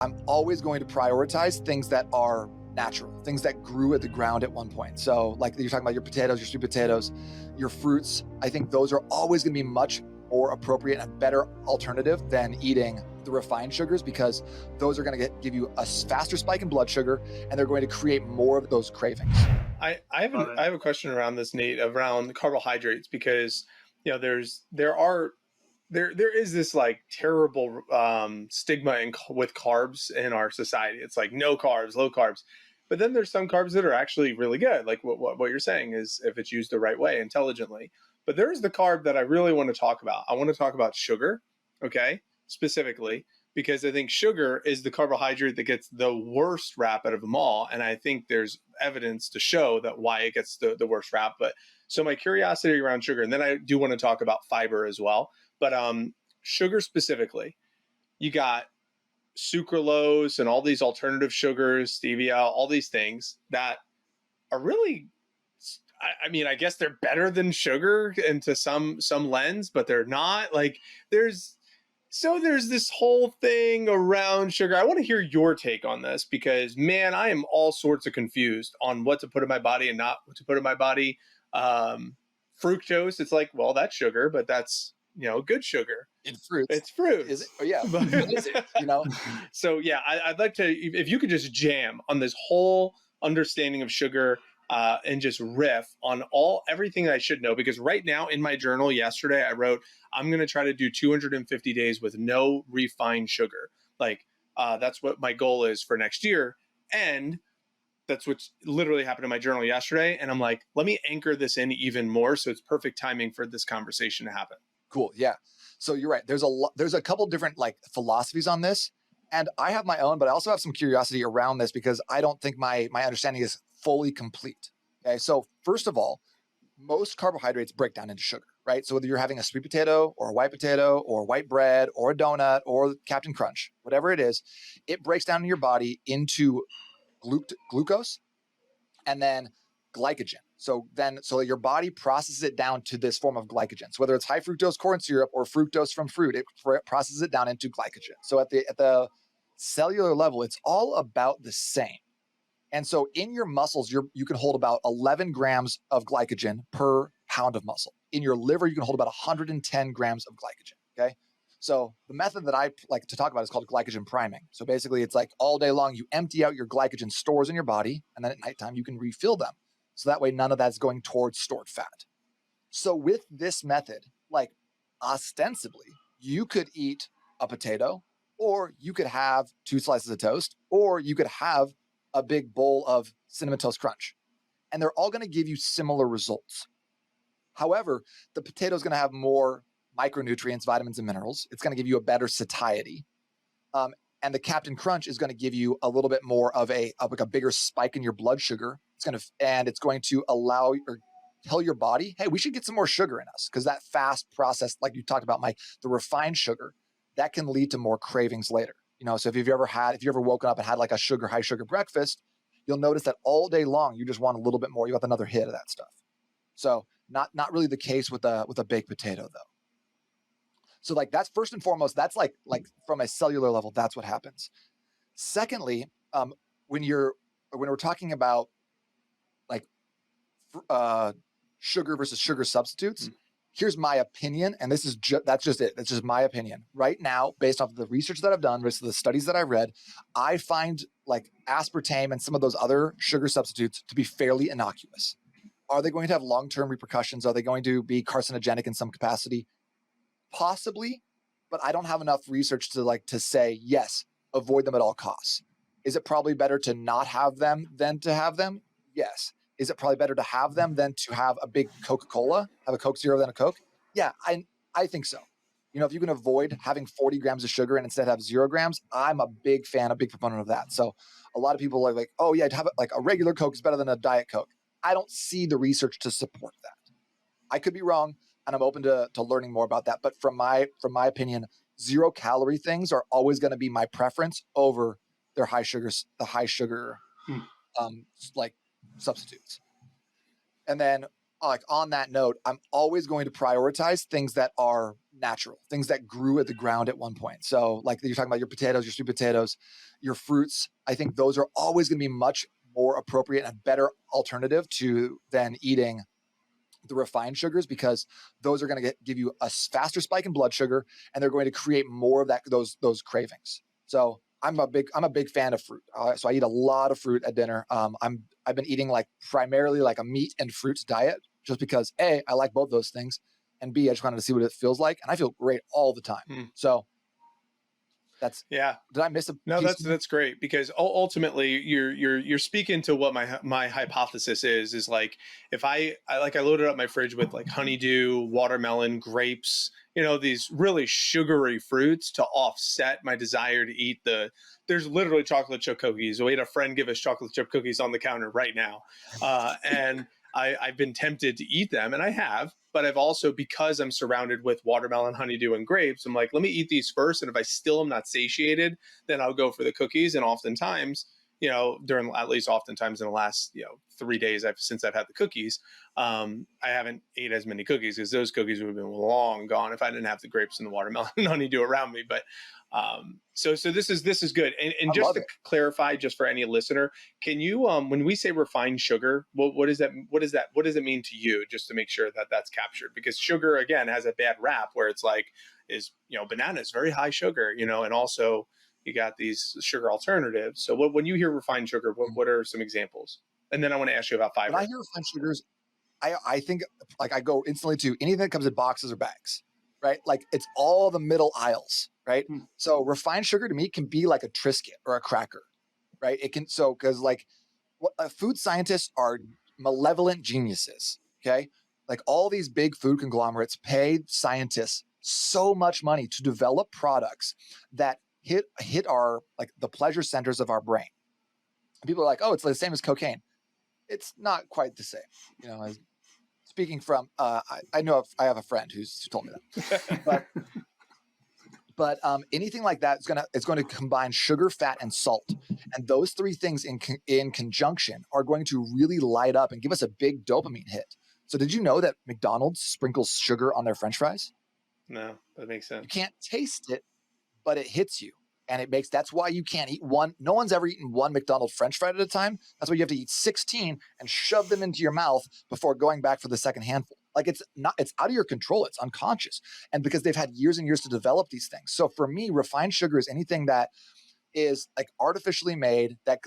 I'm always going to prioritize things that are natural, things that grew at the ground at one point. So like you're talking about your potatoes, your sweet potatoes, your fruits. I think those are always going to be much more appropriate and a better alternative than eating the refined sugars, because those are going to give you a faster spike in blood sugar, and they're going to create more of those cravings. I have a question around this, Nate, around carbohydrates, because there is this like terrible stigma with carbs in our society. It's like no carbs, low carbs, but then there's some carbs that are actually really good. Like what you're saying is if it's used the right way, intelligently. But there's the carb that I really want to talk about. I want to talk about sugar, okay, specifically, because I think sugar is the carbohydrate that gets the worst rap out of them all. And I think there's evidence to show that why it gets the worst rap. But so my curiosity around sugar, and then I do want to talk about fiber as well. But sugar specifically, you got sucralose and all these alternative sugars, stevia, all these things that are really, I mean, I guess they're better than sugar into some lens, but they're not. Like there's this whole thing around sugar. I want to hear your take on this, because man, I am all sorts of confused on what to put in my body and not what to put in my body. Fructose, it's like, well, that's sugar, but that's, good sugar. In fruits. It's fruit. Is it? Oh, yeah. What is it? So yeah, I'd like to, if you could just jam on this whole understanding of sugar, and just riff on everything I should know. Because right now in my journal yesterday, I wrote, I'm going to try to do 250 days with no refined sugar. Like, that's what my goal is for next year. And that's what literally happened in my journal yesterday. And I'm like, let me anchor this in even more, so it's perfect timing for this conversation to happen. Cool. Yeah. So you're right. There's a couple different like philosophies on this, and I have my own, but I also have some curiosity around this because I don't think my understanding is fully complete. Okay. So first of all, most carbohydrates break down into sugar, right? So whether you're having a sweet potato or a white potato or white bread or a donut or Captain Crunch, whatever it is, it breaks down in your body into glucose and then glycogen. So your body processes it down to this form of glycogen. So whether it's high fructose corn syrup or fructose from fruit, it processes it down into glycogen. So at the cellular level, it's all about the same. And so in your muscles, you can hold about 11 grams of glycogen per pound of muscle. In your liver, you can hold about 110 grams of glycogen. Okay. So the method that I like to talk about is called glycogen priming. So basically it's like all day long, you empty out your glycogen stores in your body, and then at nighttime you can refill them. So that way none of that's going towards stored fat. So with this method, like ostensibly, you could eat a potato, or you could have 2 slices of toast, or you could have a big bowl of Cinnamon Toast Crunch. And they're all going to give you similar results. However, the potato is going to have more micronutrients, vitamins, and minerals. It's going to give you a better satiety. And the Captain Crunch is going to give you a little bit more of a bigger spike in your blood sugar. It's going to allow or tell your body, hey, we should get some more sugar in us, because that fast process, like you talked about, Mike, the refined sugar, that can lead to more cravings later. So if you've ever woken up and had like a high sugar breakfast, you'll notice that all day long you just want a little bit more. You want another hit of that stuff. So not really the case with a baked potato though. So like that's first and foremost, that's like from a cellular level, that's what happens. Secondly, when we're talking about like sugar versus sugar substitutes, here's my opinion, and that's just it. That's just my opinion. Right now, based off of the research that I've done, based on the studies that I read, I find like aspartame and some of those other sugar substitutes to be fairly innocuous. Are they going to have long-term repercussions? Are they going to be carcinogenic in some capacity? Possibly, but I don't have enough research to say, yes, avoid them at all costs. Is it probably better to not have them than to have them? Yes. Is it probably better to have them than to have a big Coca-Cola, have a Coke Zero than a Coke? Yeah, I think so. If you can avoid having 40 grams of sugar and instead have 0 grams, I'm a big proponent of that. So a lot of people are like, oh yeah, to have like a regular Coke is better than a Diet Coke. I don't see the research to support that. I could be wrong, and I'm open to learning more about that. But from my opinion, 0 calorie things are always going to be my preference over the high sugar like substitutes. And then like on that note, I'm always going to prioritize things that are natural, things that grew at the ground at one point. So like you're talking about your potatoes, your sweet potatoes, your fruits. I think those are always going to be much more appropriate and a better alternative to than eating the refined sugars, because those are going to give you a faster spike in blood sugar, and they're going to create more of that those cravings. So I'm a big fan of fruit. So I eat a lot of fruit at dinner. I've been eating like primarily like a meat and fruits diet, just because A, I like both those things, and B, I just wanted to see what it feels like, and I feel great all the time. So that's Yeah. did I miss a No, piece? that's great, because ultimately you're speaking to what my hypothesis is like, if I loaded up my fridge with like honeydew, watermelon, grapes, these really sugary fruits to offset my desire to eat there's literally chocolate chip cookies. We had a friend give us chocolate chip cookies on the counter right now, and I've been tempted to eat them, and I have, but I've also, because I'm surrounded with watermelon, honeydew, and grapes, I'm like, let me eat these first, and if I still am not satiated, then I'll go for the cookies. And oftentimes, oftentimes in the last 3 days since I've had the cookies, I haven't ate as many cookies, because those cookies would have been long gone if I didn't have the grapes and the watermelon and honeydew around me. But so this is good. And I just love to it. clarify, just for any listener, can you, when we say refined sugar, what does it mean to you, just to make sure that that's captured? Because sugar, again, has a bad rap where it's like, banana is very high sugar, and also you got these sugar alternatives. So when you hear refined sugar, what are some examples? And then I want to ask you about When I fiber. hear refined sugars, I think like I go instantly to anything that comes in boxes or bags, right? Like it's all the middle aisles, right? So refined sugar to me can be like a Triscuit or a cracker, right? It can, so because like food scientists are malevolent geniuses, okay? Like all these big food conglomerates pay scientists so much money to develop products that hit our like the pleasure centers of our brain. And people are like, oh, it's the same as cocaine. It's not quite the same, as speaking from I know I have a friend who told me that, but anything like that is going to combine sugar, fat, and salt, and those three things in conjunction are going to really light up and give us a big dopamine hit. So did you know that McDonald's sprinkles sugar on their French fries? No, that makes sense. You can't taste it, but it hits you. And that's why you can't eat one. No one's ever eaten one McDonald's French fry at a time. That's why you have to eat 16 and shove them into your mouth before going back for the second handful. Like it's out of your control. It's unconscious. And because they've had years and years to develop these things. So for me, refined sugar is anything that is like artificially made, that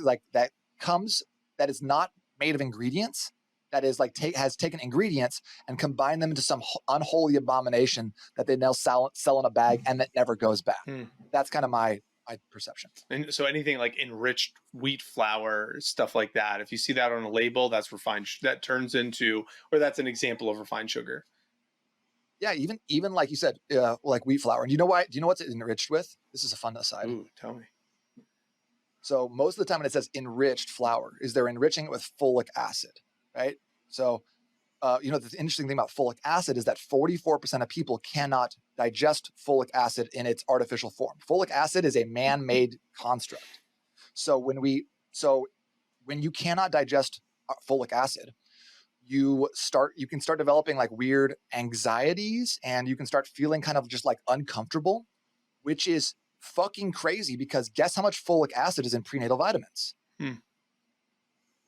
is not made of ingredients, that is like has taken ingredients and combined them into some unholy abomination that they now sell in a bag and that never goes back. That's kind of my perception. And so anything like enriched wheat flour, stuff like that, if you see that on a label, that's refined. That turns into, or that's an example of refined sugar. Yeah, even like you said, like wheat flour. And you know why? Do you know what's enriched with? This is a fun aside. Ooh, tell me. So most of the time when it says enriched flour, is they're enriching it with folic acid, right? So the interesting thing about folic acid is that 44% of people cannot digest folic acid in its artificial form. Folic acid is a man-made construct. So when you cannot digest folic acid, you can start developing like weird anxieties, and you can start feeling kind of just like uncomfortable, which is fucking crazy, because guess how much folic acid is in prenatal vitamins?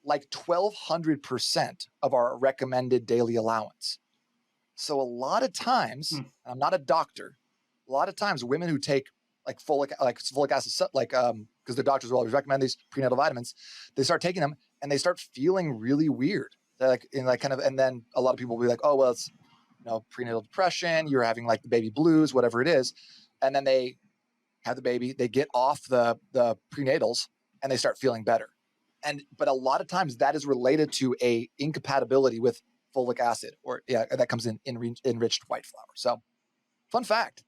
Like 1,200% of our recommended daily allowance. So a lot of times, and I'm not a doctor, a lot of times women who take like folic acid, because the doctors will always recommend these prenatal vitamins, they start taking them and they start feeling really weird. They're and then a lot of people will be like, oh, well, it's, prenatal depression, you're having like the baby blues, whatever it is. And then they have the baby, they get off the prenatals and they start feeling better. But a lot of times that is related to a incompatibility with folic acid, or that comes in enriched white flour. So fun fact.